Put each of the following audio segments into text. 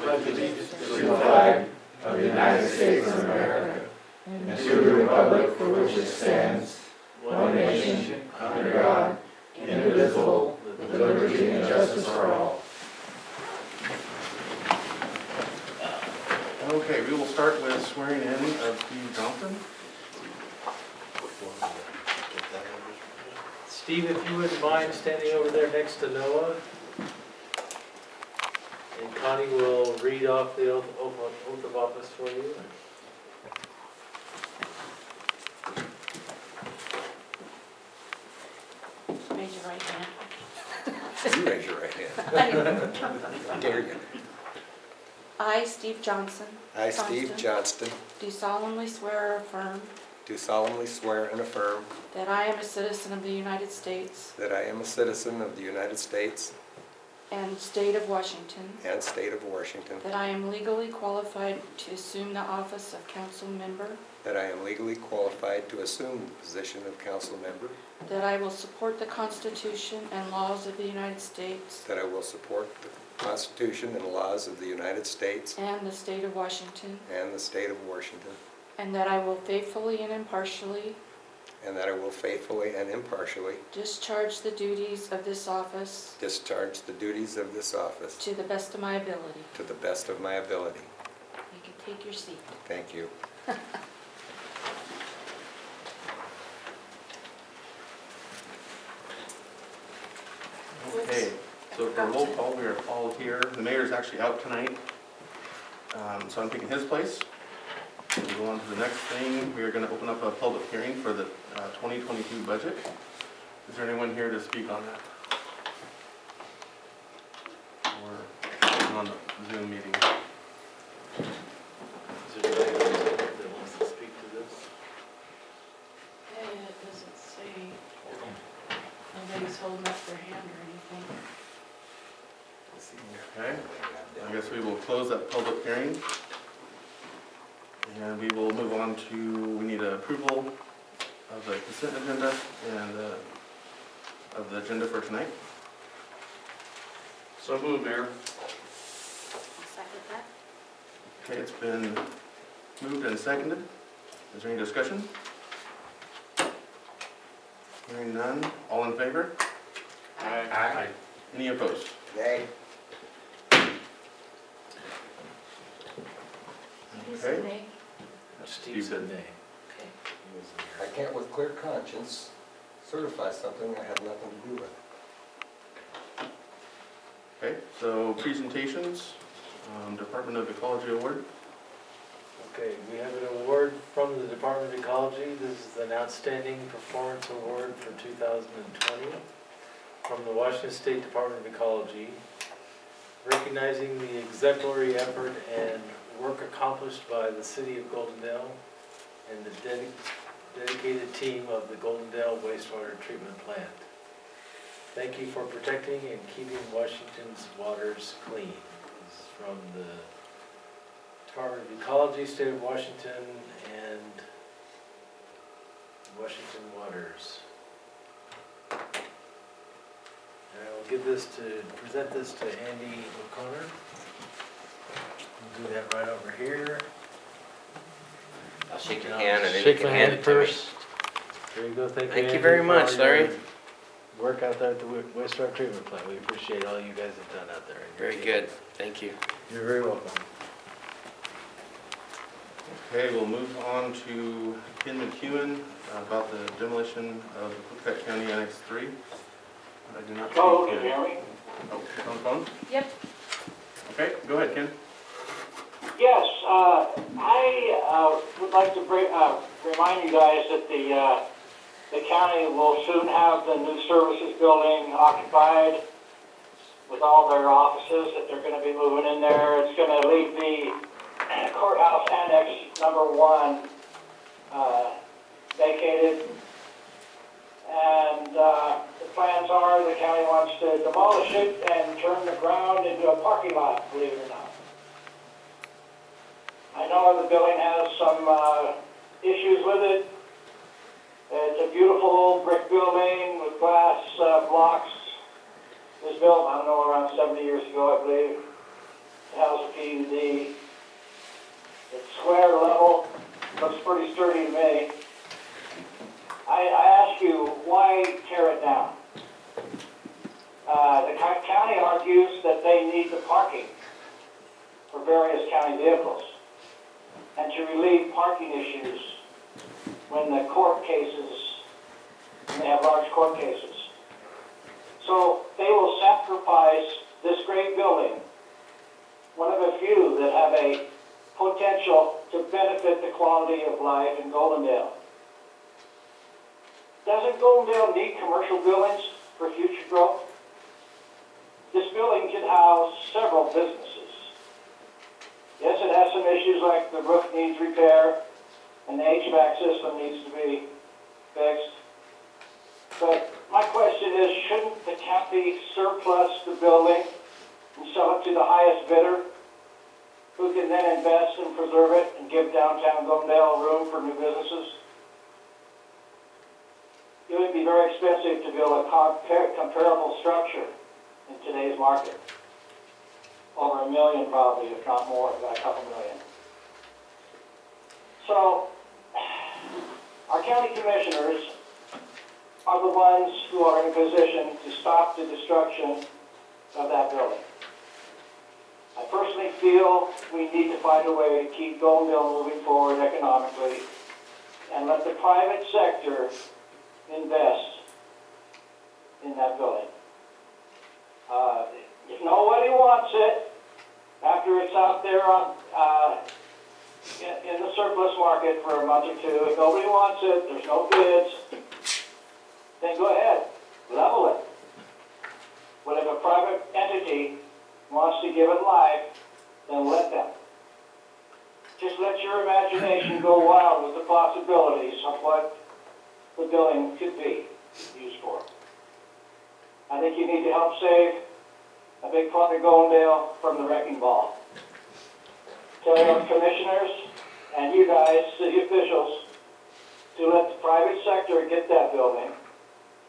pledge allegiance to the flag of the United States of America and to the republic for which it stands, one nation, under God, indivisible, with liberty and justice for all. Okay, we will start with swearing in of Steve Johnson. Steve, if you wouldn't mind standing over there next to Noah. And Connie will read off the oath of office for you. Raise your right hand. You raise your right hand. I dare you. I, Steve Johnson. I, Steve Johnston, Do solemnly swear or affirm do solemnly swear and affirm that I am a citizen of the United States that I am a citizen of the United States and state of Washington, and state of Washington, that I am legally qualified to assume the office of council member, that I am legally qualified to assume the position of council member, that I will support the Constitution and laws of the United States that I will support the Constitution and laws of the United States and the state of Washington, and the state of Washington, and that I will faithfully and impartially and that I will faithfully and impartially discharge the duties of this office discharge the duties of this office to the best of my ability. to the best of my ability. You can take your seat. Thank you. Okay, so for roll call, we are all here. The mayor is actually out tonight, so I'm taking his place. We'll go on to the next thing. We are going to open up a public hearing for the 2022 budget. Is there anyone here to speak on that? Or on the Zoom meeting? Is there anybody that wants to speak to this? It doesn't say, nobody's holding up their hand or anything. Okay, I guess we will close that public hearing. And we will move on to, we need approval of the consent agenda and of the agenda for tonight. So move, Mayor. Second that? Okay, it's been moved and seconded. Is there any discussion? Hearing none, all in favor? Aye. Any opposed? Nay. Okay. Nay. Steve said nay. Okay. I can't with clear conscience certify something I had nothing to do with. Okay, so presentations, Department of Ecology Award. Okay, we have an award from the Department of Ecology. This is an Outstanding Performance Award for 2020 from the Washington State Department of Ecology, recognizing the exemplary effort and work accomplished by the city of Goldendale and the dedicated team of the Goldendale wastewater treatment plant. Thank you for protecting and keeping Washington's waters clean. This is from the Department of Ecology, State of Washington, and Washington Waters. And I will present this to Andy O'Connor. We'll do that right over here. I'll shake your hand and then you Shake can my hand hand it to me. first. There you go, thank you. Thank you Andy, very for much, all your Larry. work out there at the wastewater treatment plant. We appreciate all you guys have done out there. Very good, thank you. You're very welcome. Okay, we'll move on to Ken McEwen about the demolition of the Cook County Annex 3. I do not see Hello, Ken. can you hear me? Oh, on the phone? Yep. Okay, go ahead, Ken. Yes, I would like to remind you guys that the county will soon have the new services building occupied with all their offices that they're going to be moving in there. It's going to leave the courthouse annex number 1 vacated. And the plans are the county wants to demolish it and turn the ground into a parking lot, believe it or not. I know the building has some issues with it. It's a beautiful old brick building with glass blocks. It was built, I don't know, around 70 years ago, I believe. It has a PUD. It's square level, looks pretty sturdy to me. I ask you, why tear it down? The county argues that they need the parking for various county vehicles and to relieve parking issues when the court cases, when they have large court cases. So they will sacrifice this great building, one of a few that have a potential to benefit the quality of life in Goldendale. Doesn't Goldendale need commercial buildings for future growth? This building can house several businesses. Yes, it has some issues like the roof needs repair and the HVAC system needs to be fixed. But my question is, shouldn't the county surplus the building and sell it to the highest bidder, who can then invest and preserve it and give downtown Goldendale room for new businesses? It would be very expensive to build a comparable structure in today's market. Over $1 million probably, if not more, about a couple million. So, our county commissioners are the ones who are in a position to stop the destruction of that building. I personally feel we need to find a way to keep Goldendale moving forward economically and let the private sector invest in that building. If nobody wants it, after it's out there on, in the surplus market for a month or two, if nobody wants it, there's no bids, then go ahead, level it. But if a private entity wants to give it life, then let them. Just let your imagination go wild with the possibilities of what the building could be used for. I think you need to help save a big part of Goldendale from the wrecking ball. Tell your commissioners and you guys, city officials, to let the private sector get that building,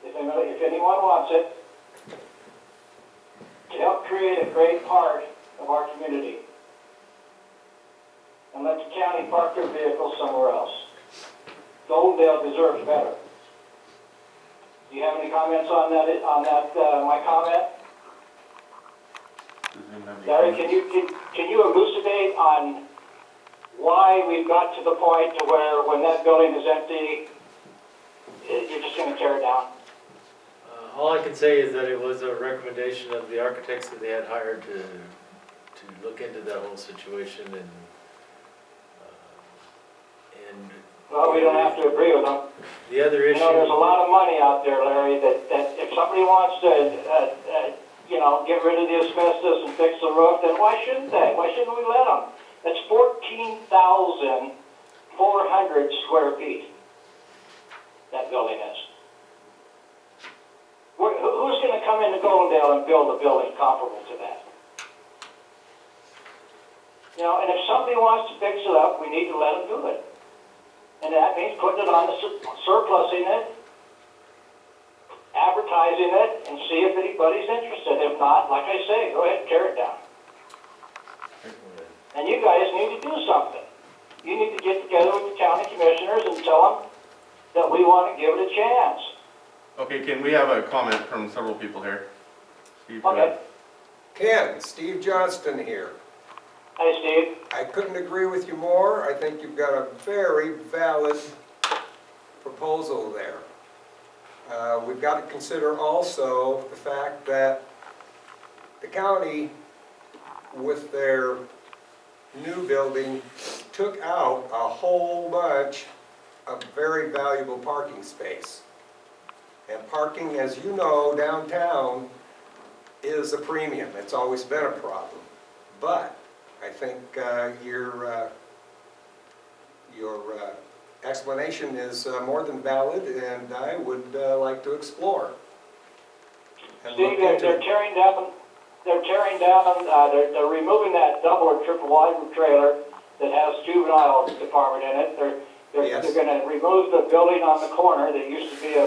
if anyone wants it, to help create a great part of our community. And let the county park their vehicles somewhere else. Goldendale deserves better. Do you have any comments on that? My comment? Larry, can you elucidate on why we've got to the point to where when that building is empty, you're just going to tear it down? All I can say is that it was a recommendation of the architects that they had hired to look into that whole situation and Well, we don't have to agree with them. the other issue. You know, there's a lot of money out there, Larry, that if somebody wants to, get rid of the asbestos and fix the roof, then why shouldn't they? Why shouldn't we let them? That's 14,400 square feet, that building is. Who's going to come into Goldendale and build a building comparable to that? And if somebody wants to fix it up, we need to let them do it. And that means putting it on the surplusing it, advertising it, and see if anybody's interested. If not, like I say, go ahead and tear it down. And you guys need to do something. You need to get together with the county commissioners and tell them that we want to give it a chance. Okay, Ken, we have a comment from several people here. Steve, go Okay. ahead. Ken, Steve Johnston here. Hey, Steve. I couldn't agree with you more. I think you've got a very valid proposal there. We've got to consider also the fact that the county, with their new building, took out a whole bunch of very valuable parking space. And parking, as you know, downtown is a premium. It's always been a problem. But I think your explanation is more than valid, and I would like to explore. And Steve, look into they're it. tearing down, they're removing that double or triple wide trailer that has juvenile department in it. Yes. They're going to remove the building on the corner that used to be a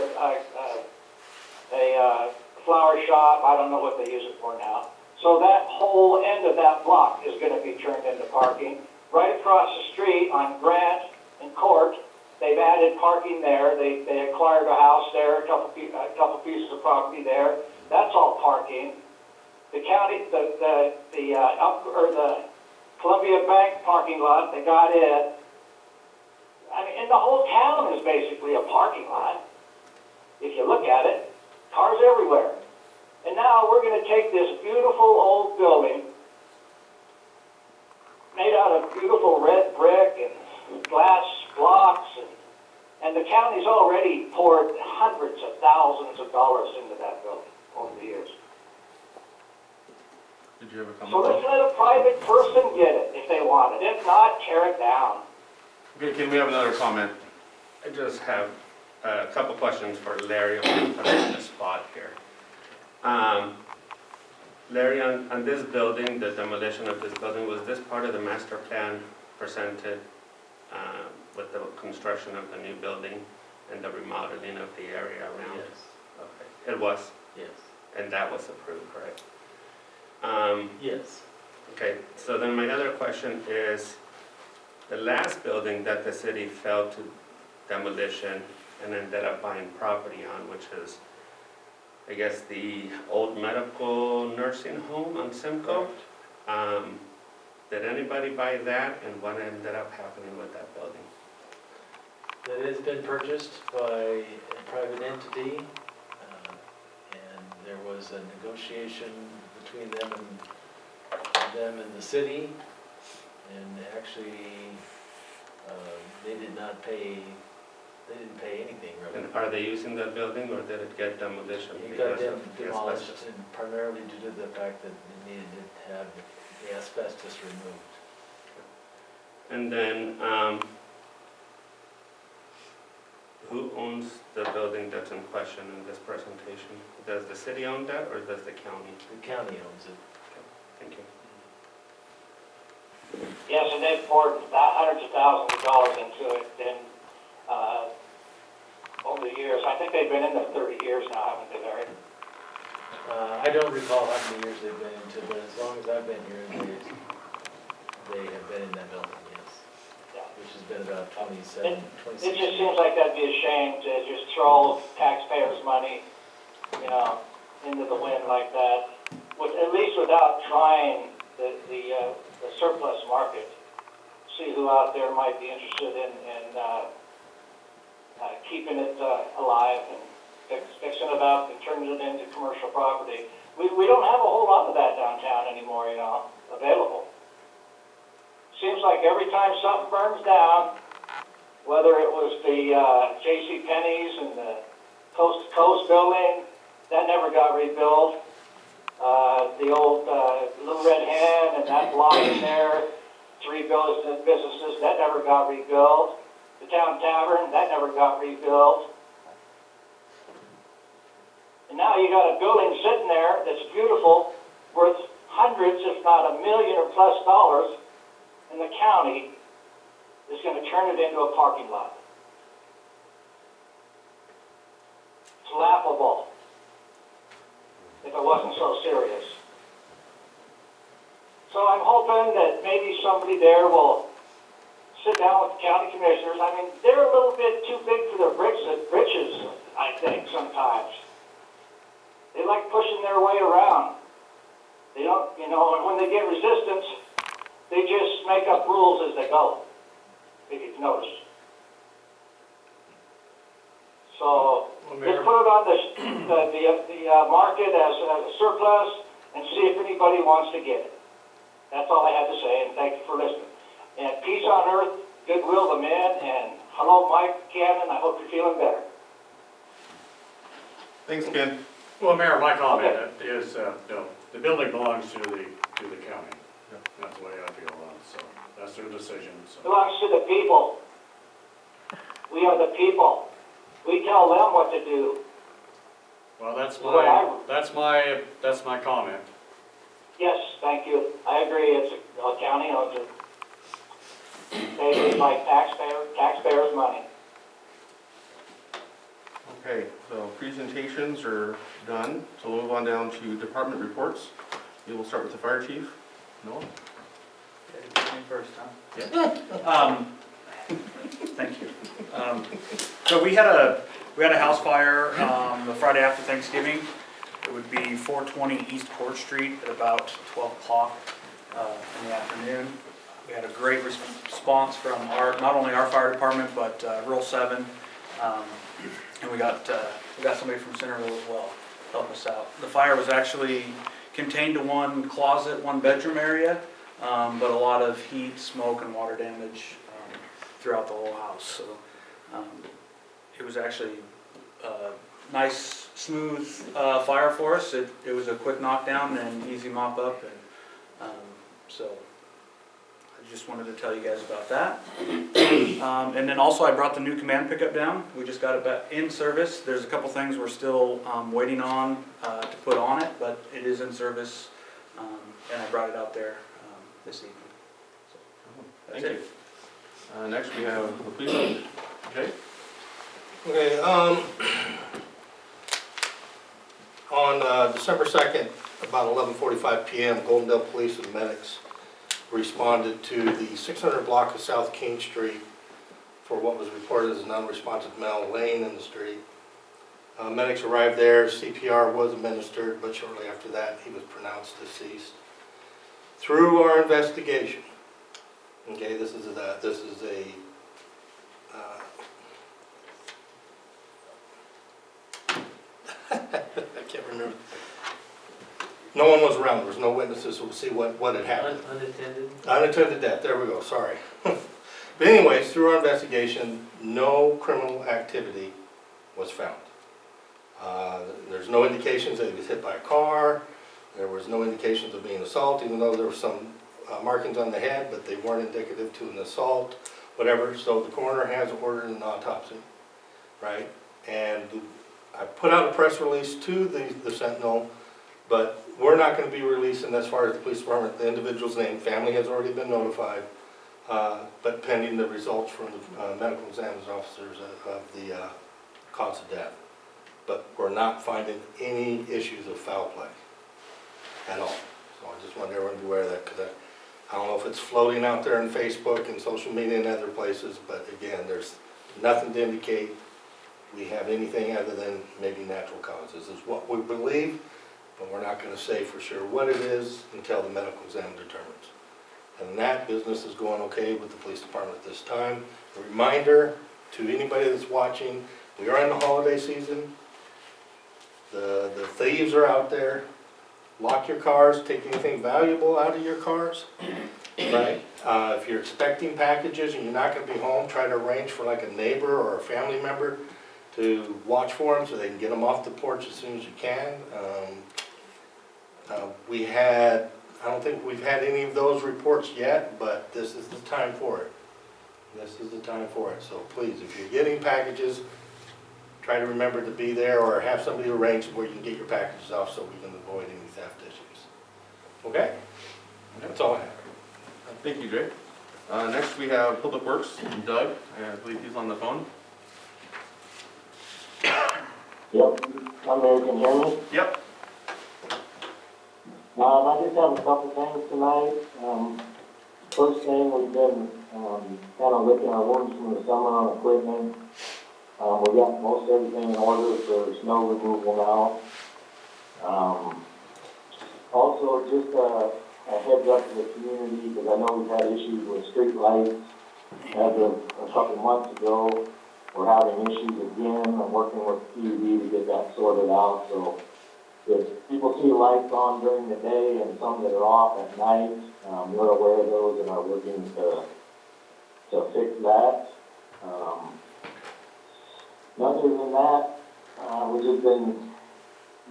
flower shop. I don't know what they use it for now. So that whole end of that block is gonna be turned into parking. Right across the street on Grant and Court, they've added parking there. They acquired a house there, a couple pieces of property there. That's all parking. The county, the Columbia Bank parking lot, they got it. I mean, and the whole town is basically a parking lot. If you look at it, cars everywhere. And now we're gonna take this beautiful old building made out of beautiful red brick and glass blocks, and the county's already poured hundreds of thousands of dollars into that building over the years. Did you have a So comment? let's let a private person get it if they want it. If not, tear it down. Okay, can we have another comment? I just have a couple questions for Larry. I'm going to put him on the spot here. Larry, on this building, the demolition of this building, was this part of the master plan presented with the construction of the new building and the remodeling of the area around? Yes, Okay. It was, yes, and that was approved, correct? yes. Okay, so then my other question is, the last building that the city fell to demolition and ended up buying property on, which is, I guess, the old medical nursing home on Simcoe. Did anybody buy that, and what ended up happening with that building? That has been purchased by a private entity, and there was a negotiation between them and the city, and actually, they didn't pay anything really. And are they using that building, or did it get demolition? It got because of the demolished, asbestos? and primarily due to the fact that it needed to have the asbestos removed. And then, who owns the building that's in question in this presentation? Does the city own that, or does the county? The county owns it. Thank you. Yes, and they've poured hundreds of thousands of dollars into it, and over the years, I think they've been in there 30 years now, haven't they, Larry? I don't recall how many years they've been into, but as long as I've been here, they have been in that building, yes. Yeah. Which has been about 27, It 26 just years. seems like that'd be a shame to just throw taxpayers' money, into the wind like that, at least without trying the surplus market. See who out there might be interested in keeping it alive and fixing it up and turning it into commercial property. We don't have a whole lot of that downtown anymore, available. Seems like every time something burns down, whether it was the J.C. Penney's and the Coast to Coast building, that never got rebuilt. The old Little Red Hen and that block in there, 3 businesses, that never got rebuilt. The Town Tavern, that never got rebuilt. And now you got a building sitting there that's beautiful, worth hundreds, if not $1 million or plus dollars, and the county is going to turn it into a parking lot. It's laughable if it wasn't so serious. So I'm hoping that maybe somebody there will sit down with the county commissioners. I mean, they're a little bit too big for their britches, I think, sometimes. They like pushing their way around. They don't, and when they get resistance, they just make up rules as they go, if you've noticed. So, just put it on the market as a surplus and see if anybody wants to get it. That's all I had to say, and thank you for listening. And peace on earth, goodwill to men, and hello, Mike Cannon, I hope you're feeling better. Thanks, Ken. Well, Mayor, my comment is, the building belongs to the county. That's the way I feel, so that's their decision, so. Belongs to the people. We are the people. We tell them what to do. Well, that's my comment. Yes, thank you. I agree, the county owns it. They like taxpayers' money. Okay, so presentations are done, so we'll move on down to department reports. We will start with the fire chief. Noah? Me first, huh? Yeah. Thank you. So we had a house fire the Friday after Thanksgiving. It would be 420 East Court Street at about 12 o'clock in the afternoon. We had a great response from not only our fire department, but Rural 7. And we got somebody from Centerville as well to help us out. The fire was actually contained to one closet, one bedroom area, but a lot of heat, smoke, and water damage throughout the whole house. So it was actually a nice, smooth fire for us. It was a quick knockdown and easy mop up, and so I just wanted to tell you guys about that. And then also I brought the new command pickup down. We just got it back in service. There's a couple things we're still waiting on to put on it, but it is in service, and I brought it out there this evening. So, that's Thank it. you. Next we have the police chief. Jay? Okay, on December 2nd, about 11:45 p.m., Goldendale Police and medics responded to the 600 block of South King Street for what was reported as an unresponsive male laying in the street. Medics arrived there, CPR was administered, but shortly after that he was pronounced deceased. Through our investigation, okay, this is a I can't remember. No one was around. There was no witnesses who would see what had happened. Unattended? Unattended death. There we go. Sorry. But anyways, through our investigation, no criminal activity was found. There's no indications that he was hit by a car. There was no indications of being assaulted, even though there were some markings on the head, but they weren't indicative to an assault, whatever. So the coroner has ordered an autopsy, right? And I put out a press release to the Sentinel, but we're not going to be releasing, as far as the police department, the individual's name. Family has already been notified, but pending the results from the medical examiner's officers of the cause of death. But we're not finding any issues of foul play at all. So I just want everyone to be aware of that, because I don't know if it's floating out there on Facebook and social media and other places, but again, there's nothing to indicate we have anything other than maybe natural causes, is what we believe, but we're not going to say for sure what it is until the medical exam determines. And that business is going okay with the police department at this time. A reminder to anybody that's watching, we are in the holiday season. The thieves are out there. Lock your cars, take anything valuable out of your cars, right? If you're expecting packages and you're not going to be home, try to arrange for like a neighbor or a family member to watch for them so they can get them off the porch as soon as you can. I don't think we've had any of those reports yet, but this is the time for it. This is the time for it. So please, if you're getting packages, try to remember to be there or have somebody arrange where you can get your packages off so we can avoid any theft issues. Okay? That's all I have. Thank you, Jay. Next we have Public Works, Doug. I believe he's on the phone. Yep, I'm there, can you hear me? Yep. I just have a couple things tonight. First thing, we've been kind of licking our wounds from the summer on equipment. We got most everything in order for snow removal now. Also, just a heads up to the community, because I know we've had issues with street lights as of a couple months ago. We're having issues again. I'm working with PUD to get that sorted out. So if people see lights on during the day and some that are off at night, we're aware of those and are working to fix that. Other than that, we've just been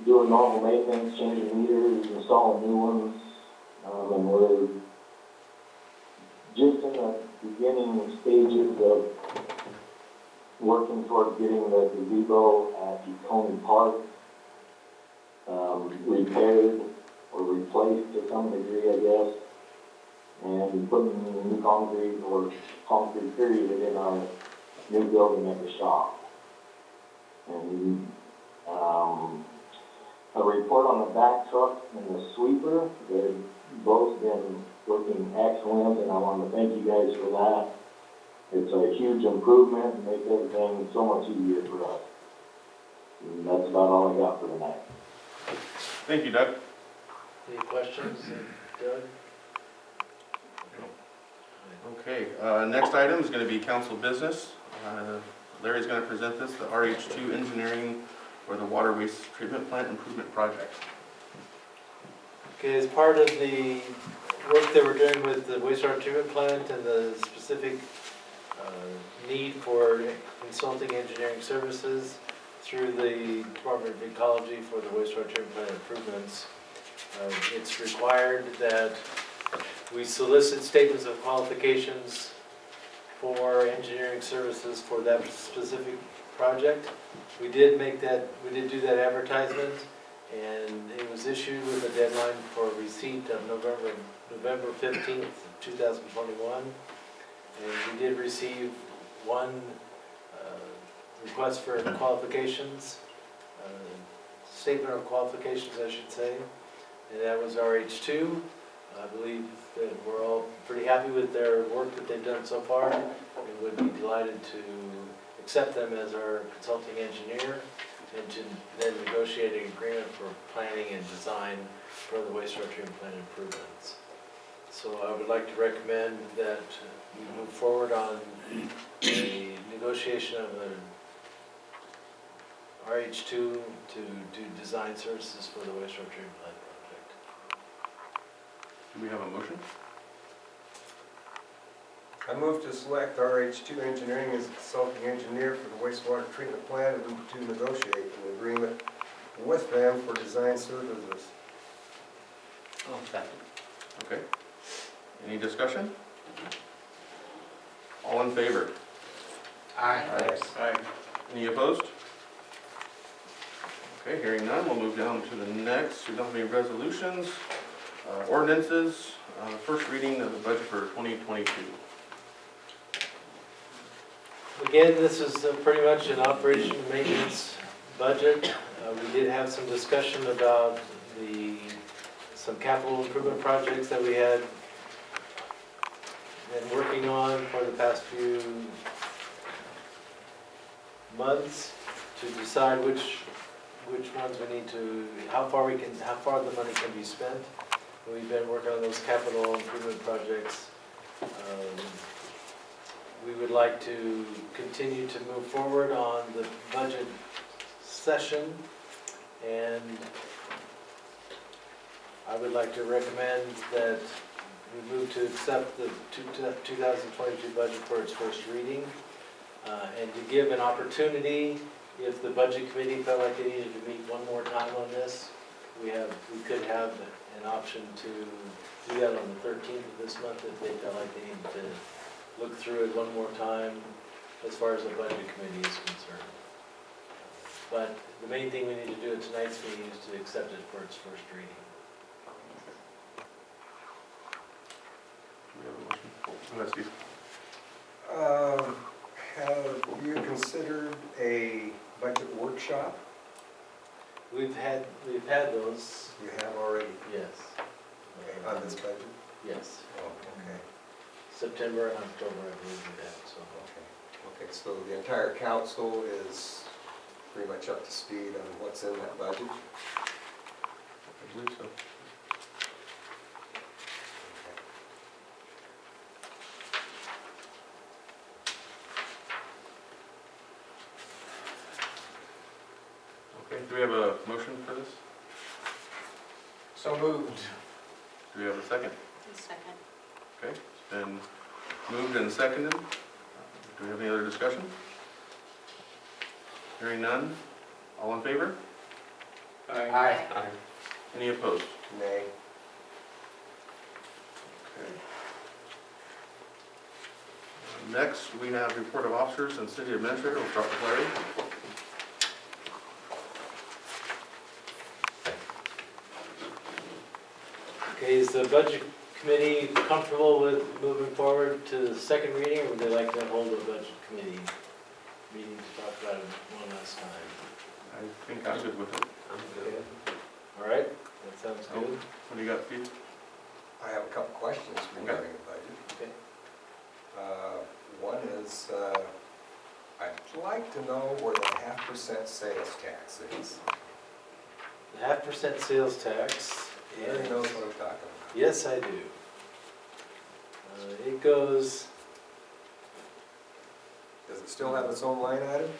doing normal maintenance, changing meters, installing new ones, and we're just in the beginning stages of working towards getting the gazebo at Ecology Park repaired or replaced to some degree, I guess, and putting new concrete or concrete period in our new building at the shop. And a report on the back truck and the sweeper. cheaper. They've both been working excellent, and I want to thank you guys for that. It's a huge improvement and makes everything so much easier for us. And that's about all I got for tonight. Thank you, Doug. Any questions, Doug? Okay, next item is going to be council business. Larry's going to present this, the RH2 engineering for the water waste treatment plant improvement project. Okay, as part of the work that we're doing with the wastewater treatment plant and the specific need for consulting engineering services through the Department of Ecology for the wastewater treatment plant improvements, it's required that we solicit statements of qualifications for engineering services for that specific project. We did do that advertisement, and it was issued with a deadline for receipt of November 15th, 2021. And we did receive one request for qualifications, statement of qualifications, I should say, and that was RH2. I believe that we're all pretty happy with their work that they've done so far, and would be delighted to accept them as our consulting engineer and to then negotiate an agreement for planning and design for the wastewater treatment plant improvements. So I would like to recommend that we move forward on a negotiation of the RH2 to do design services for the wastewater treatment plant project. Do we have a motion? I move to select RH2 Engineering as a consulting engineer for the wastewater treatment plant and to negotiate an agreement with them for design services. Oh, second. Okay. Any discussion? All in favor? Aye. Aye. Any opposed? Okay, hearing none, we'll move down to the next. We don't have any resolutions, ordinances, first reading of the budget for 2022. Again, this is pretty much an operation and maintenance budget. We did have some discussion about some capital improvement projects that we had been working on for the past few months to decide which ones we need to, how far the money can be spent. We've been working on those capital improvement projects. We would like to continue to move forward on the budget session, and I would like to recommend that we move to accept the 2022 budget for its first reading, and to give an opportunity, if the budget committee felt like they needed to meet one more time on this, we could have an option to do that on the 13th of this month if they felt like they needed to look through it one more time as far as the budget committee is concerned. But the main thing we need to do at tonight's meeting is to accept it for its first reading. Do we have a motion? Go ahead, Steve. Have you considered a budget workshop? We've had those, You have already, yes. on this budget? Yes, Oh, okay. September and October, I believe we had, so. Okay, so the entire council is pretty much up to speed on what's in that budget? I believe so. Okay, do we have a motion for this? So moved. Do we have a second? Second. Okay, it's been moved and seconded. Do we have any other discussion? Hearing none, all in favor? Aye. Any opposed? Nay. Okay. Next, we have report of officers and city administrator. We'll start with Larry. Okay, is the budget committee comfortable with moving forward to the second reading, or would they like to hold a budget committee meeting to talk about it one last time? I think I'm good with it. I'm good. All right, That sounds good. What do you got, Steve? I have a couple questions regarding the budget. Okay. One is, I'd like to know where the 0.5% sales tax is. The 0.5% sales tax. Larry knows what I'm talking about. Yes, I do. It goes, Does it still have its own line item?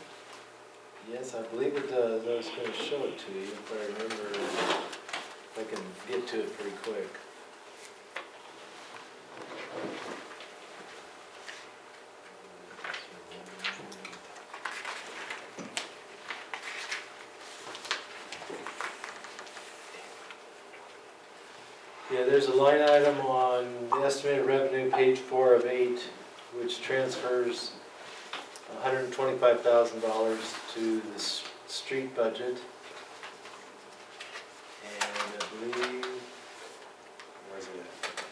yes, I believe it does. I was gonna show it to you if I remember, if I can get to it pretty quick. Yeah, there's a line item on the estimated revenue, page 4 of 8, which transfers $125,000 to the street budget. And I believe, where's it at?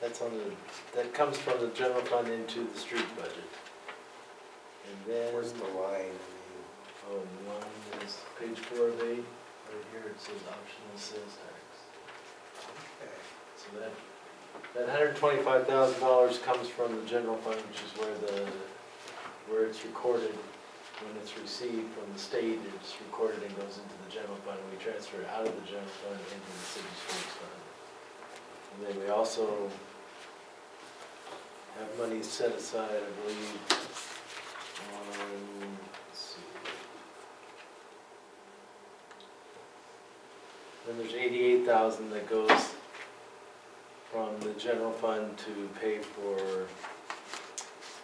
That's on the, that comes from the general fund into the street budget. And then, Where's the line? oh, one is page 4 of 8, right here it says optional sales tax. So that $125,000 comes from the general fund, which is where it's recorded. When it's received from the state, it's recorded and goes into the general fund. We transfer it out of the general fund into the city streets fund. And then we also have money set aside, I believe, on, let's see. Then there's 88,000 that goes from the general fund to pay for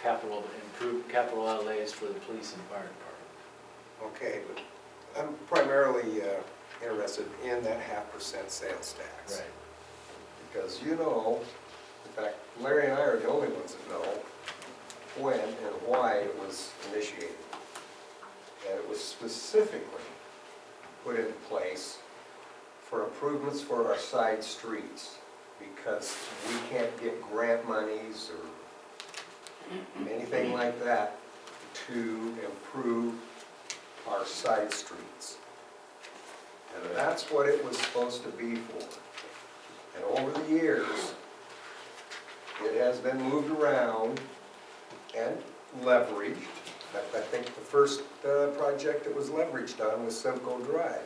capital outlays for the police and fire department. Okay, but I'm primarily interested in that 0.5% sales tax. Right. Because you know, in fact, Larry and I are the only ones that know when and why it was initiated. And it was specifically put into place for improvements for our side streets, because we can't get grant monies or anything like that to improve our side streets. And that's what it was supposed to be for. And over the years, it has been moved around and leveraged. In fact, I think the first project that was leveraged on was Simcoe Drive.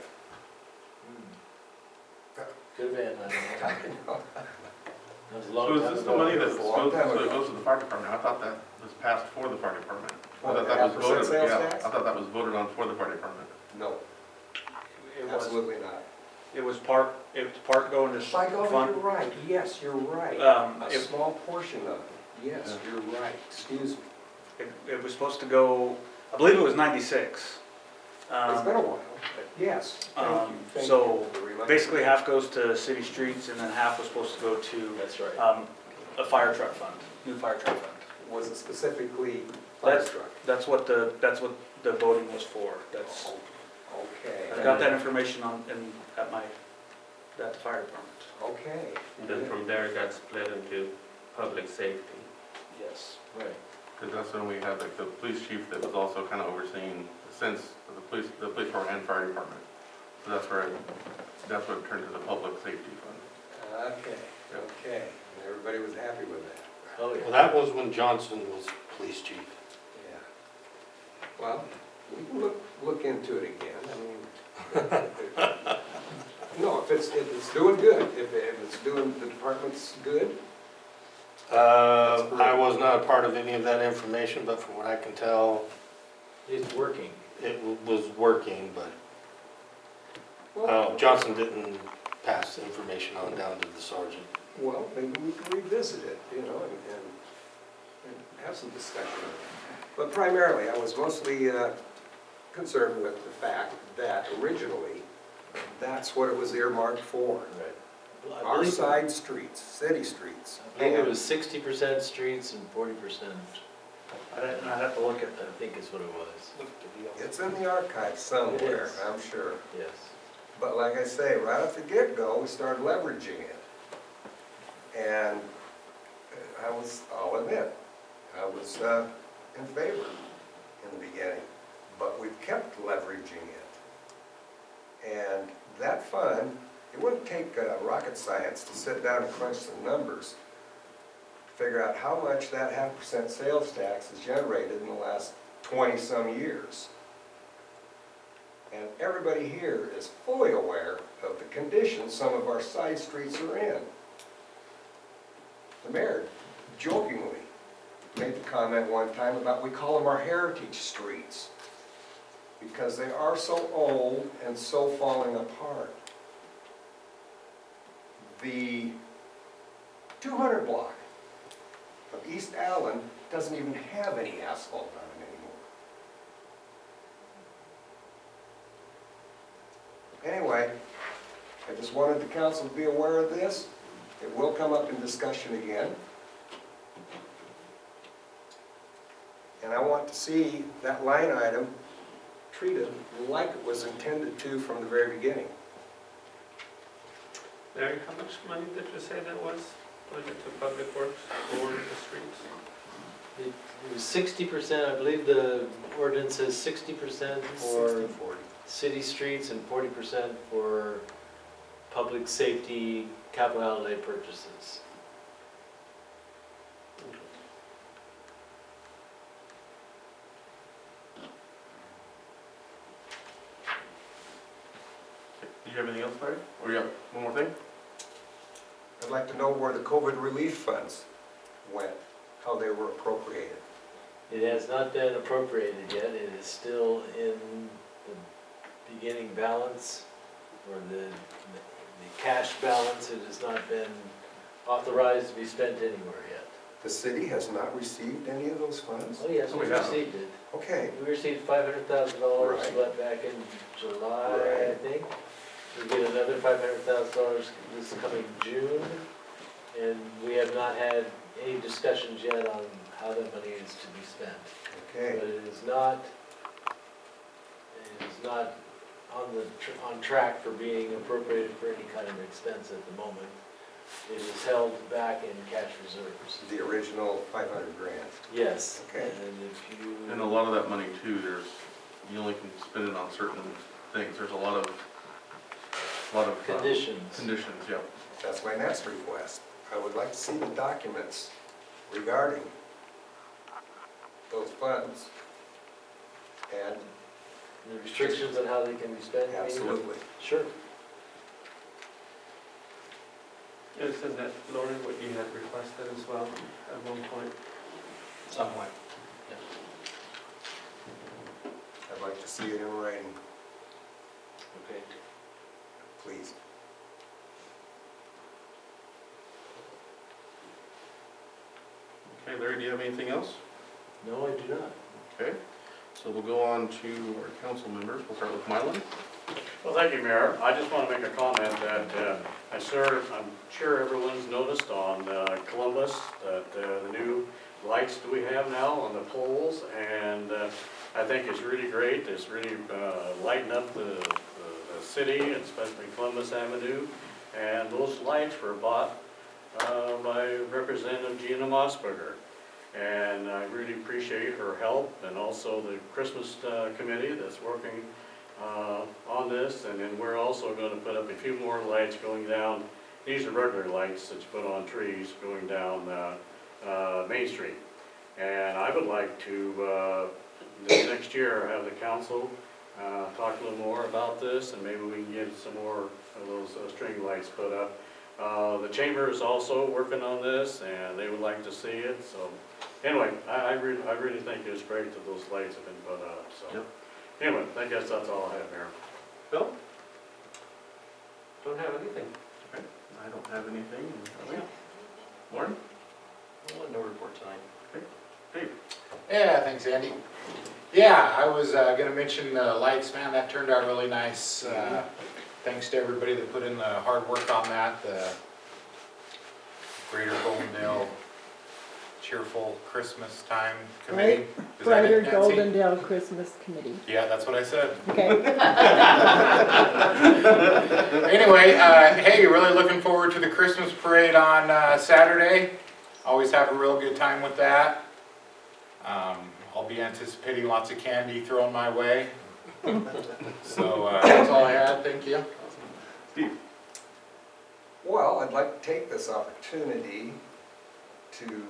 Good man, I know. That was a So long is time this the ago. money that It was a long time ago. goes to the fire department? I thought that was passed for the fire department. I What, thought the that was 0.5% voted, sales yeah, tax? I thought that was voted on for the fire department. No, It was, absolutely not. it was part going to By golly, fund. you're right, yes, you're right. Um, A it- small portion of it, yes, Yeah. you're right, excuse me. It was supposed to go, I believe it was 96. It's been a while, but yes, thank you so for reminding me. Basically, half goes to city streets, and then half was supposed to go to That's right. a fire truck fund, new fire truck fund. Was it specifically fire That's- truck? That's what the voting was for. That's, Okay, I've got that information at the fire department. okay. And then from there, it got split into public safety. Yes. Right. Because that's when we had like the police chief that was also kind of overseeing, since the police department and fire department. So that's where it turned to the public safety fund. Okay, okay, and everybody was happy with that. Oh, Well, yeah. that was when Johnson was police chief. Yeah. Well, we can look into it again, I mean. No, if it's doing good, if it's doing, the department's good. I was not a part of any of that information, but from what I can tell, It's working. it was working, but Well, Johnson didn't pass the information on down to the sergeant. well, maybe we can revisit it, you know, and have some discussion on it. But primarily, I was mostly concerned with the fact that originally, that's what it was earmarked for. Right. Well, I Our believe- side streets, city streets. I believe it was 60% streets and 40%, I'd have to look at I think is what it was. It's in the archive somewhere, is. I'm sure. Yes. But like I say, right off the get-go, we started leveraging it. And I'll admit, I was in favor in the beginning, but we've kept leveraging it. And that fund, it wouldn't take rocket science to sit down and crunch some numbers, figure out how much that 0.5% sales tax has generated in the last 20-some years. And everybody here is fully aware of the condition some of our side streets are in. The mayor jokingly made the comment one time about we call them our heritage streets because they are so old and so falling apart. The 200 block of East Allen doesn't even have any asphalt on it anymore. Anyway, I just wanted the council to be aware of this. It will come up in discussion again. And I want to see that line item treated like it was intended to from the very beginning. Larry, how much money did you say that was budgeted to public works for the streets? It was 60%, I believe the ordinance says 60% for 60-40. city streets and 40% for public safety capital outlay purchases. Do you have anything else, Larry? Or you have one more thing? I'd like to know where the COVID relief funds went, how they were appropriated. It has not been appropriated yet, it is still in the beginning balance, or the cash balance. It has not been authorized to be spent anywhere yet. The city has not received any of those funds? Oh yes, Oh, we we have. received it. Okay, We received $500,000 Right. what, back in July, I Right. think. We get another $500,000 this coming June, and we have not had any discussions yet on how that money is to be spent. okay. But it is not on track for being appropriated for any kind of expense at the moment. It is held back in cash reserves. The original 500 grand. Yes. Okay. And if you. And a lot of that money too, you only can spend it on certain things. There's a lot of Conditions. Conditions, yep. That's my next request. I would like to see the documents regarding those funds. And The restrictions on how they can be spent. you mean? absolutely. Sure. Is that, Lauren, what you had requested as well at one point? Somewhat. I'd like to see it in writing, Okay. please. Okay, Larry, do you have anything else? No, I do not. Okay, so we'll go on to our council members. We'll start with Mylan. Well, thank you, Mayor. I just want to make a comment that I'm sure everyone's noticed on Columbus that the new lights that we have now on the poles, and I think it's really great. It's really lighting up the city, especially Columbus Avenue. And those lights were bought by Representative Gina Mossberger. And I really appreciate her help, and also the Christmas committee that's working on this. And then we're also going to put up a few more lights going down. These are regular lights that you put on trees going down Main Street. And I would like to, this next year, have the council talk a little more about this, and maybe we can get some more of those string lights put up. The chamber is also working on this, and they would like to see it. So anyway, I really think it's great that those lights have been put up. So Yep. anyway, I guess that's all I have, Mayor. Bill? Don't have anything. Okay, I don't have anything. Lauren? No report tonight. Okay, Dave? Yeah, thanks, Andy. Yeah, I was gonna mention the lights, man, that turned out really nice. Thanks to everybody that put in the hard work on that, the Greater Goldendale Cheerful Christmas Time Committee. Is that Brighter it, Nancy? Goldendale Christmas Committee. Yeah, that's what I said. Okay. Anyway, hey, really looking forward to the Christmas parade on Saturday. Always have a real good time with that. I'll be anticipating lots of candy thrown my way. So that's all I had, thank you. Steve? Well, I'd like to take this opportunity to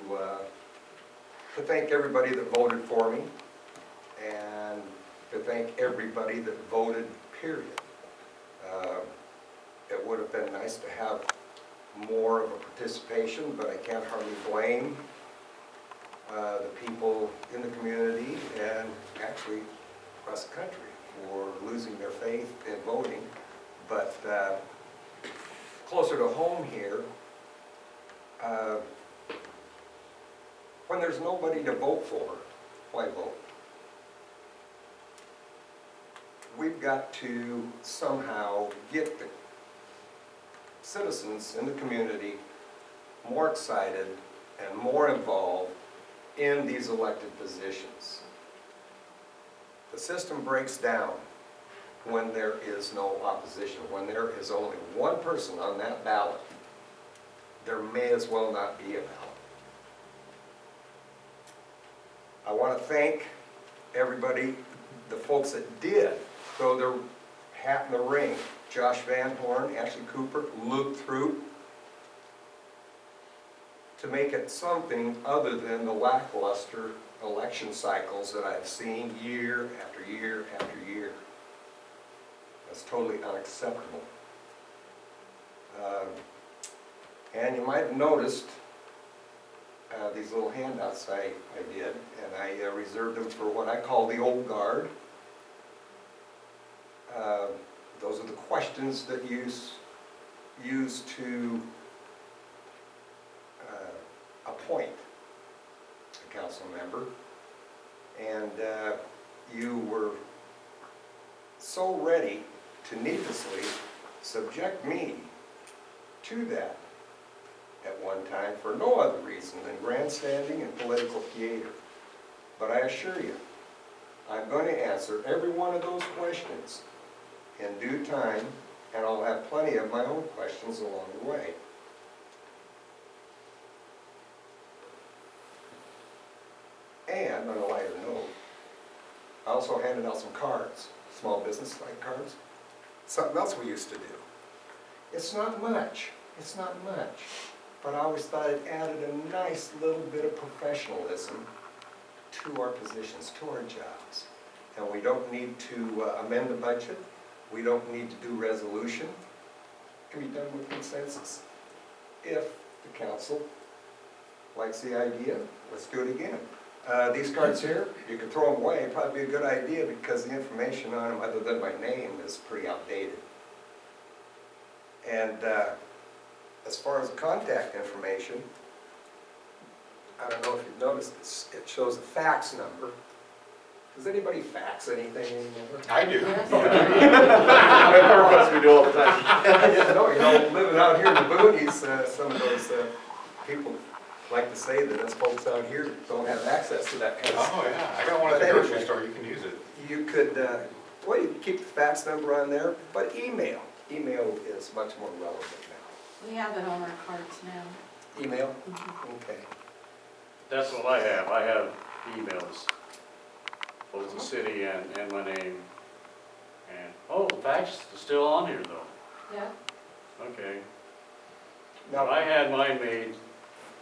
thank everybody that voted for me and to thank everybody that voted, period. It would have been nice to have more of a participation, but I can't hardly blame the people in the community and actually across the country for losing their faith in voting. But closer to home here, when there's nobody to vote for, why vote? We've got to somehow get the citizens in the community more excited and more involved in these elected positions. The system breaks down when there is no opposition, when there is only one person on that ballot. There may as well not be a ballot. I want to thank everybody, the folks that did throw their hat in the ring. Josh Van Horn, Ashley Cooper, Luke Throop, to make it something other than the lackluster election cycles that I've seen year after year after year. That's totally unacceptable. And you might have noticed these little handouts I did, and I reserved them for what I call the old guard. Those are the questions that use to appoint a council member. And you were so ready to needlessly subject me to that at one time for no other reason than grandstanding and political theater. But I assure you, I'm going to answer every one of those questions in due time, and I'll have plenty of my own questions along the way. And on a lighter note, I also handed out some cards, small business-like cards. Something else we used to do. It's not much, but I always thought it added a nice little bit of professionalism to our positions, to our jobs. And we don't need to amend the budget. We don't need to do resolution. It can be done with consensus. If the council likes the idea, let's do it again. These cards here, you can throw them away. Probably be a good idea because the information on them, other than my name, is pretty outdated. And as far as the contact information, I don't know if you've noticed this, it shows a fax number. Does anybody fax anything anymore? I do. Of course we do all the time. Living out here in the boonies, some of those people like to say that us folks out here don't have access to that kind of stuff. Oh, yeah, I got one at the grocery store, you can use it. You could, well, you can keep the fax number on there, but email is much more relevant now. We have it on our cards now. Email? Okay. That's what I have. I have emails, both the city and my name. And, oh, the fax is still on here though. Yeah. Okay. Now, I had mine made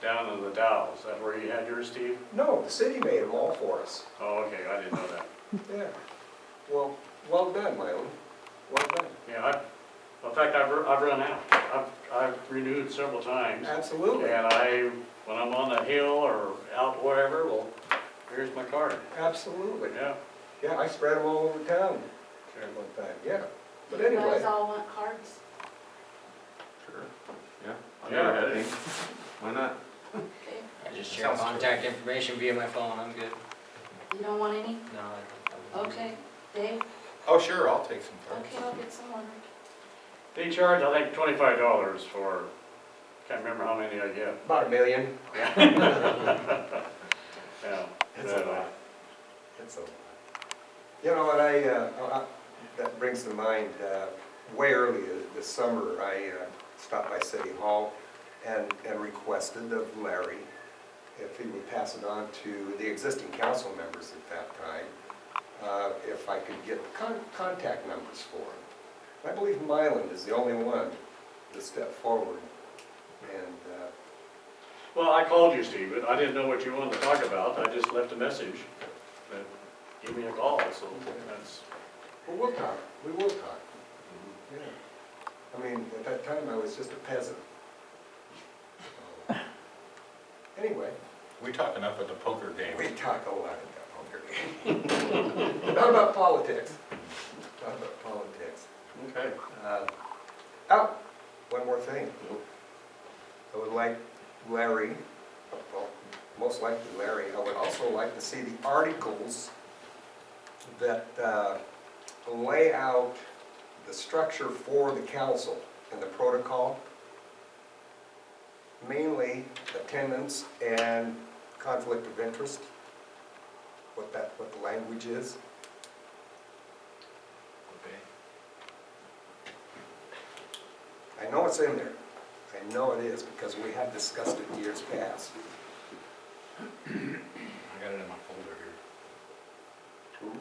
down in the Dow. Is that where you had yours, Steve? no, the city made them all for us. Oh, okay, I didn't know that. Yeah. Well done, my own. Well done. Yeah, in fact, I've run out. I've renewed several times. Absolutely. And when I'm on the hill or out wherever, well, here's my card. Absolutely. Yeah. Yeah, I spread them all over town at one time, yeah. But You anyway, guys all want cards? Sure. Yeah. I've never had any. Why not? Okay. I just share contact information via my phone, I'm good. You don't want any? No, I don't. Okay. Dave? Oh, sure, I'll take some cards. Okay, I'll get some ordered. They charge, I think, $25 for, can't remember how many I get. about $1 million. Yeah. Yeah. It's a lot. It's a lot. You know what, that brings to mind, way early this summer, I stopped by City Hall and requested of Larry if he would pass it on to the existing council members at that time, if I could get contact numbers for them. I believe Mylan is the only one that stepped forward. And Well, I called you, Steve, but I didn't know what you wanted to talk about. I just left a message. But give me a call, so that's, well, we'll talk. We will talk. Yeah. I mean, at that time, I was just a peasant. So, anyway, We talk enough at the poker game. we talk a lot about poker game. Not about politics. Not about politics. Okay. Oh, one more thing. I would like Larry, well, most likely Larry, I would also like to see the articles that lay out the structure for the council and the protocol, mainly attendance and conflict of interest, what the language is. Okay. I know it's in there. I know it is because we have discussed it years past. I got it in my folder here.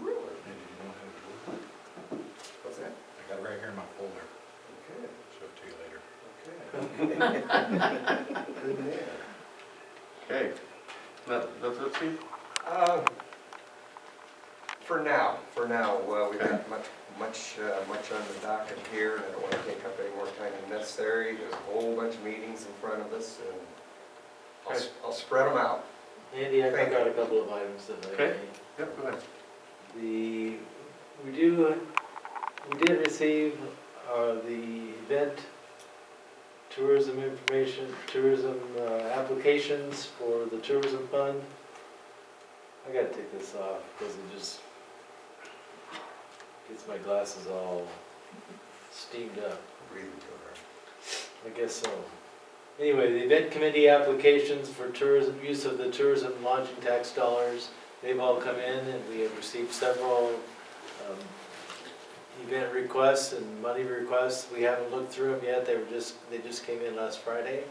Really? And did you know how to do it? What's that? I got it right here in my folder. Okay. Show it to you later. Okay. Good man. Okay. That's it, Steve? For now, we got much on the docket here, and I don't want to take up any more time than necessary. There's a whole bunch of meetings in front of us, and I'll spread them out. Andy, I Thank forgot you. a couple of items that I Okay. made. Yep, go ahead. We did receive the event tourism information, applications for the tourism fund. I gotta take this off because it just gets my glasses all steamed up. Breathing too hard. I guess so. Anyway, the event committee applications for tourism, use of the tourism lodging tax dollars, they've all come in, and we have received several event requests and money requests. We haven't looked through them yet, they just came in last Friday.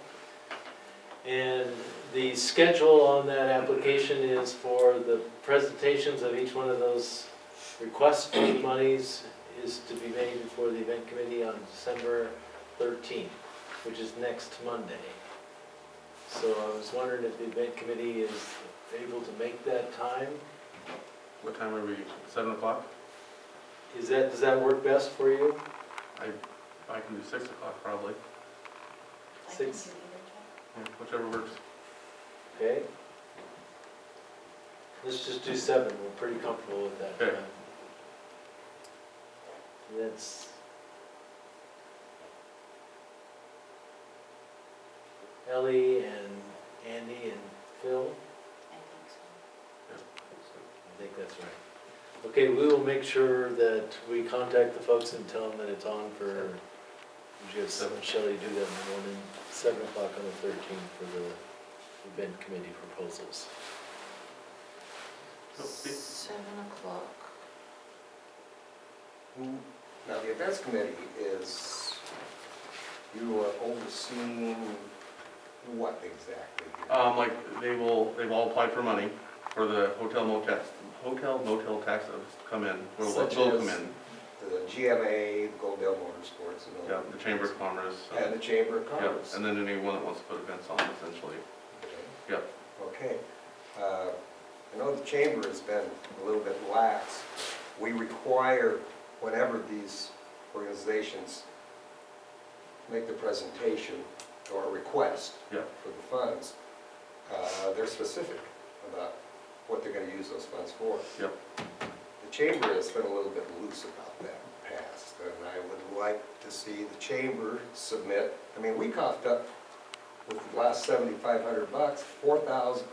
And the schedule on that application is for the presentations of each one of those requests for the monies is to be made before the event committee on December 13th, which is next Monday. So I was wondering if the event committee is able to make that time. What time are we, 7 o'clock? Does that work best for you? I can do 6 o'clock probably. Six, Yeah, whichever works. okay? Let's just do 7, we're pretty comfortable with that Okay. time. That's Ellie and Andy and Phil, I think that's right. Okay, we will make sure that we contact the folks and tell them that it's on for, just Shelley do that in the morning, 7 o'clock on the 13th for the event committee proposals. 7 o'clock. Now, the events committee is, you are overseeing what exactly? Like they've all applied for money for the hotel motel tax that have come in, or what Such will as come in. The GMA, the Goldendale Motorsports, and Yeah, all. the Chamber of Commerce. And the Chamber of Yeah, Commerce. and then anyone that wants to put events on essentially. Okay. Yep. Okay. I know the Chamber has been a little bit lax. We require, whenever these organizations make the presentation or request Yep. for the funds, they're specific about what they're going to use those funds for. Yep. The Chamber has been a little bit loose about that in the past, and I would like to see the Chamber submit. I mean, we coughed up with the last $7,500, 4,000,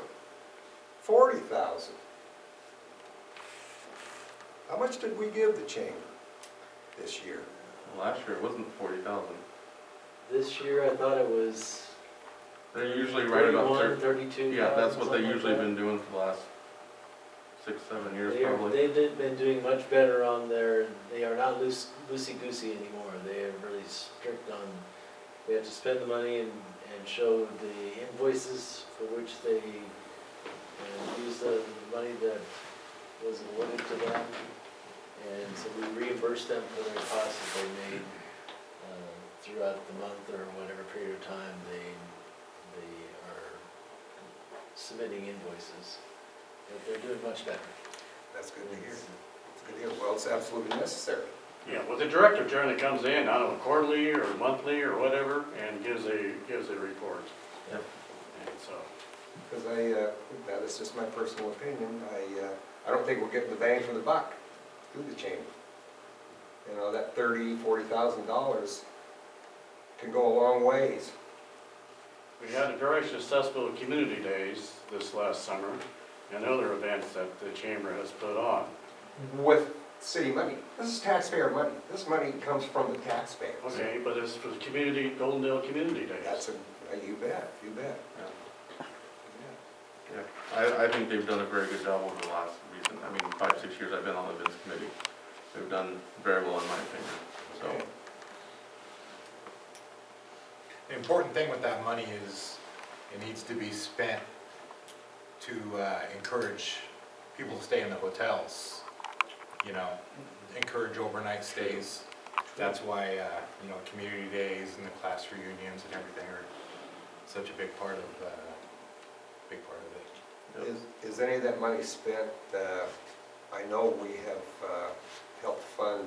40,000. How much did we give the Chamber this year? Last year it wasn't 40,000. This year, I thought it was They're usually right about 31, 32. Yeah, that's what they've usually been doing for the last 6-7 years probably. They've been doing much better on their, they are not loosey-goosey anymore. They are really strict on, they have to spend the money and show the invoices for which they use the money that was awarded to them. And so we reimburse them for their costs that they made throughout the month or whatever period of time they are submitting invoices. But they're doing much better. That's good to hear. It's good to hear. Well, it's absolutely necessary. Yeah, well, the director generally comes in, I don't know, quarterly or monthly or whatever, and gives a report. Yep. And so, Because that is just my personal opinion, I don't think we're getting the bang for the buck through the chamber. You know, that $40,000 can go a long ways. we had a very successful community days this last summer and other events that the chamber has put on. With city money. This is taxpayer money. This money comes from the taxpayers. Okay, but it's for the community, Goldendale Community Days. That's you bet, you bet. Yeah, I think they've done a very good job over the last recent, 5, 6 years I've been on the events committee. They've done very well in my opinion, so. Okay. The important thing with that money is it needs to be spent to encourage people to stay in the hotels, you know, encourage overnight stays. That's why, you know, community days and the class reunions and everything are such a big part of it. Is any of that money spent, I know we have helped fund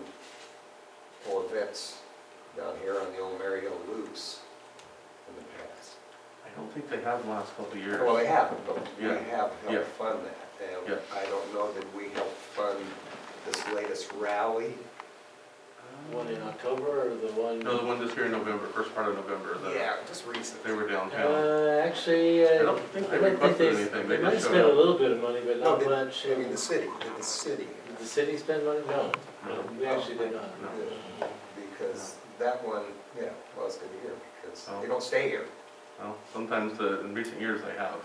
events down here on the old Mary Hill loops in the past. I don't think they have in the last couple of years. Well, they haven't, but we Yeah. have Yeah. helped fund that. And Yeah. I don't know, did we help fund this latest rally? One in October or the one? No, the one this year in November, first part of November. Yeah, just recent. They were downtown. Actually, I don't think they requested anything, they they might just spend showed a up. little bit of money, but not No, much. I mean, the city, did the city? Did the city spend money? No, No. we actually did not. No. Because that one, yeah, well, it's good to hear, because Oh. they don't stay here. Well, sometimes in recent years they have.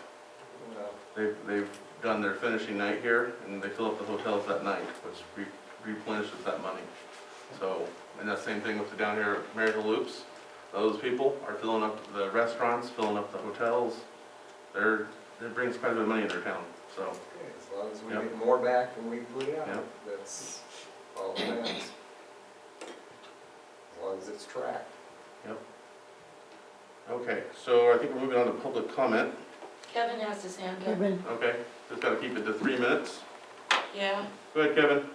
Well, They've done their finishing night here and they fill up the hotels that night, which replenishes that money. So, and that same thing with the down here at Mary Hill Loops. Those people are filling up the restaurants, filling up the hotels. It brings quite a bit of money in their town, so. okay, as long as we Yep. get more back than we put out, Yep. that's all that matters. As long as it's tracked. Okay, so I think we're moving on to public comment. Kevin has his hand up. Kevin? Okay, just gotta keep it to 3 minutes. Yeah. Go ahead, Kevin.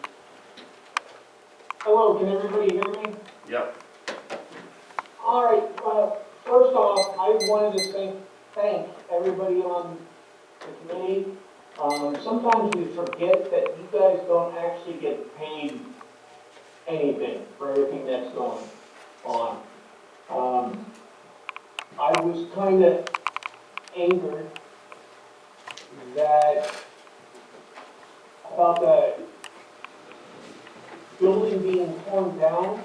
Hello, can everybody hear me? Yep. All right, first off, I wanted to thank everybody on the committee. Sometimes we forget that you guys don't actually get paid anything for everything that's going on. I was kind of angered about the building being torn down.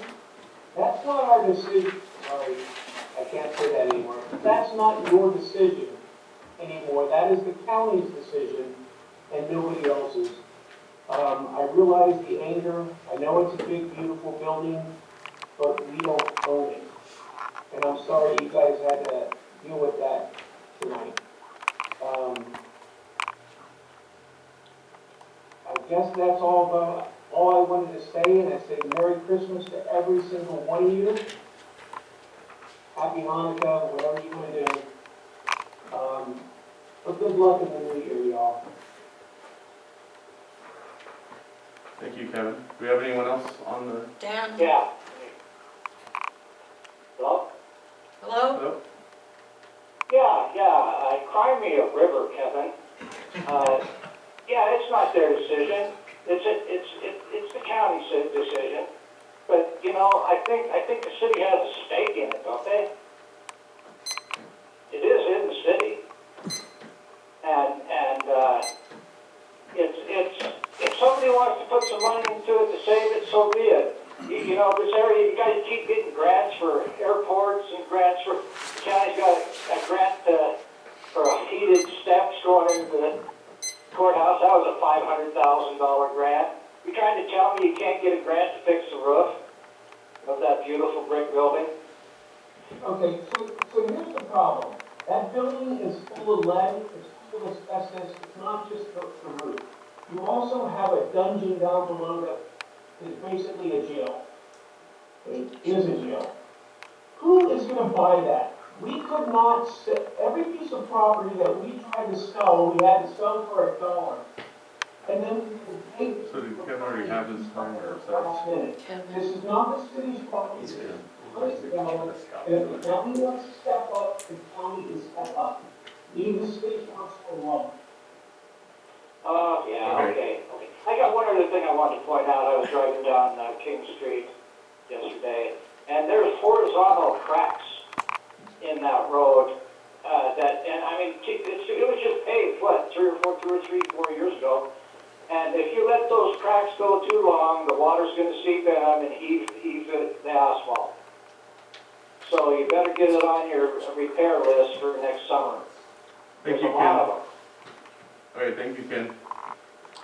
That's not our decision. Sorry, I can't say that anymore. That's not your decision anymore. That is the county's decision and nobody else's. I realize the anger. I know it's a big, beautiful building, but we don't own it. And I'm sorry you guys had to deal with that tonight. I guess that's all I wanted to say, and I say Merry Christmas to every single one of you. Happy Hanukkah, whatever you want to do. But good luck in the new year, y'all. Thank you, Kevin. Do we have anyone else on the? Dan? Yeah. Hello? Hello? Hello? Yeah, cry me a river, Kevin. Yeah, it's not their decision. It's the county's decision. But, you know, I think the city has a stake in it, don't they? It is in the city. And if somebody wants to put some money into it to save it, so be it. You know, this area, you guys keep getting grants for airports and grants for, the county's got a grant for a heated steps going into the courthouse. That was a $500,000 grant. You trying to tell me you can't get a grant to fix the roof of that beautiful brick building? Okay, so here's the problem. That building is full of lead, it's full of asbestos, it's not just the roof. You also have a dungeon down below is basically a jail. It is a jail. Who is gonna buy that? We could not sell, every piece of property that we tried to sell, we had to sell for $1. And then we would pay. So did Kevin already have his time or is that? Last minute. Kevin. This is not the city's property. This is county development. And if the county wants to step up, the county can step up. Leave the city council alone. Yeah, okay. I got one other thing I wanted to point out. I was driving down King Street yesterday, and there's horizontal cracks in that road. And I mean, it was just paved, what, 2 or 3 years ago. And if you let those cracks go too long, the water's gonna seep in them and heave the asphalt. So you better get it on your repair list for next summer. Thank There's you, a Ken. lot of them. All right, thank you, Ken.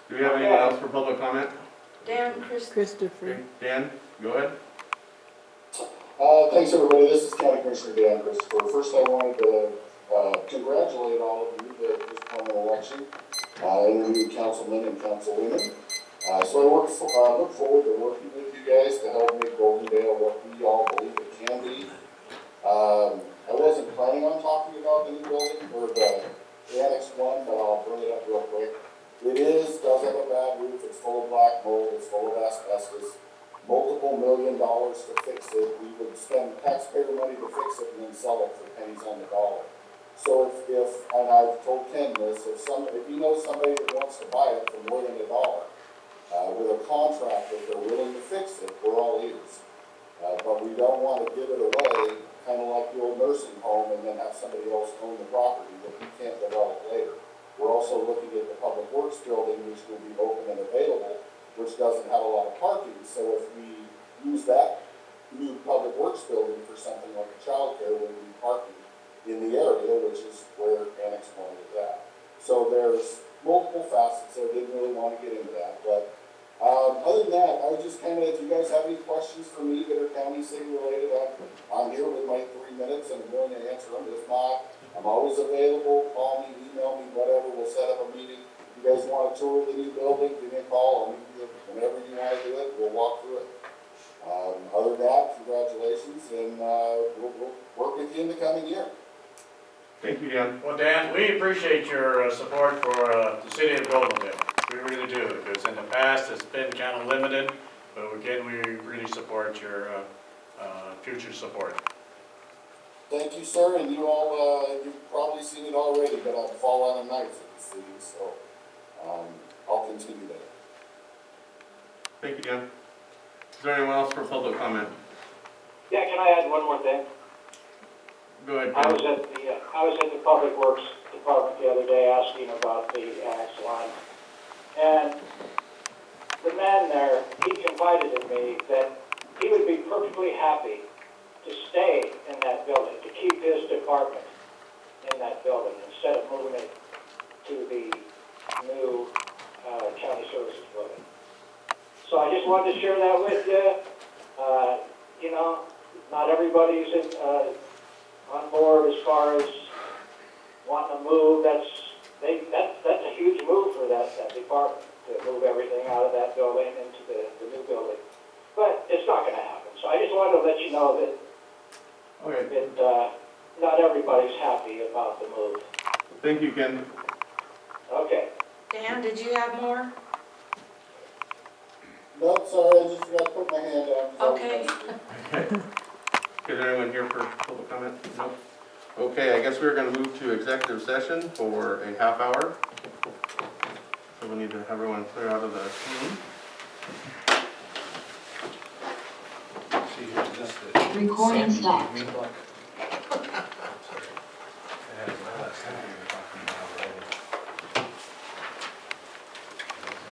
Do we have anyone else for public comment? Dan, Christopher. Okay, Dan, go ahead. Thanks, everybody. This is County Commissioner Dan Christopher. First, I wanted to congratulate all of you that just won an election, and the new councilmen and councilwomen. So I look forward to working with you guys to help make Goldendale what we all believe it can be. I wasn't planning on talking about the new building or the Annex 1, but I'll bring it up real quick. Does have a bad roof. It's full of black mold. It's full of asbestos. Multiple $1 million to fix it. We would spend taxpayer money to fix it and then sell it for pennies on the dollar. So if and I've told Ken this, if you know somebody that wants to buy it for more than $1, with a contract that they're willing to fix it, we're all ears. But we don't want to give it away, kind of like the old nursing home, and then have somebody else own the property that we can't develop later. We're also looking at the Public Works building, which will be open and available, which doesn't have a lot of parking. So if we use that new Public Works building for something like a childcare, we need parking in the area, which is where Annex 1 is at. So there's multiple facets there. Didn't really want to get into that, but other than that, I was just kind of, if you guys have any questions for me that are county city related, I'm here with my 3 minutes and I'm willing to answer them. If not, I'm always available. Call me, email me, whatever. We'll set up a meeting. If you guys want to tour the new building, give me a call. I'll meet you whenever you want to do it. We'll walk through it. Other than that, congratulations, and we'll work with you in the coming year. Thank you, Dan. Well, Dan, we appreciate your support for the city of Goldendale. We really do, because in the past it's been kind of limited, but again, we really support your future support. Thank you, sir, and you all, you've probably seen it already, but I've fallen on a knife in the city, so I'll continue that. Thank you, Dan. Is there anyone else for public comment? Yeah, can I add one more thing? Go ahead, I Ken. was at the Public Works Department the other day asking about the Annex 1. And the man there, he confided in me that he would be perfectly happy to stay in that building, to keep his department in that building instead of moving it to the new county services building. So I just wanted to share that with you. You know, not everybody's on board as far as wanting to move. That's a huge move for that department, to move everything out of that building into the new building. But it's not going to happen. So I just wanted to let you know that not everybody's happy about the move. Thank you, Ken. Okay. Dan, did you have more? No, sorry, I just got to put my hand down. Okay. Is there anyone here for public comment? No. Okay, I guess we're going to move to executive session for a half hour. So we need to have everyone clear out of the room. Recording stopped.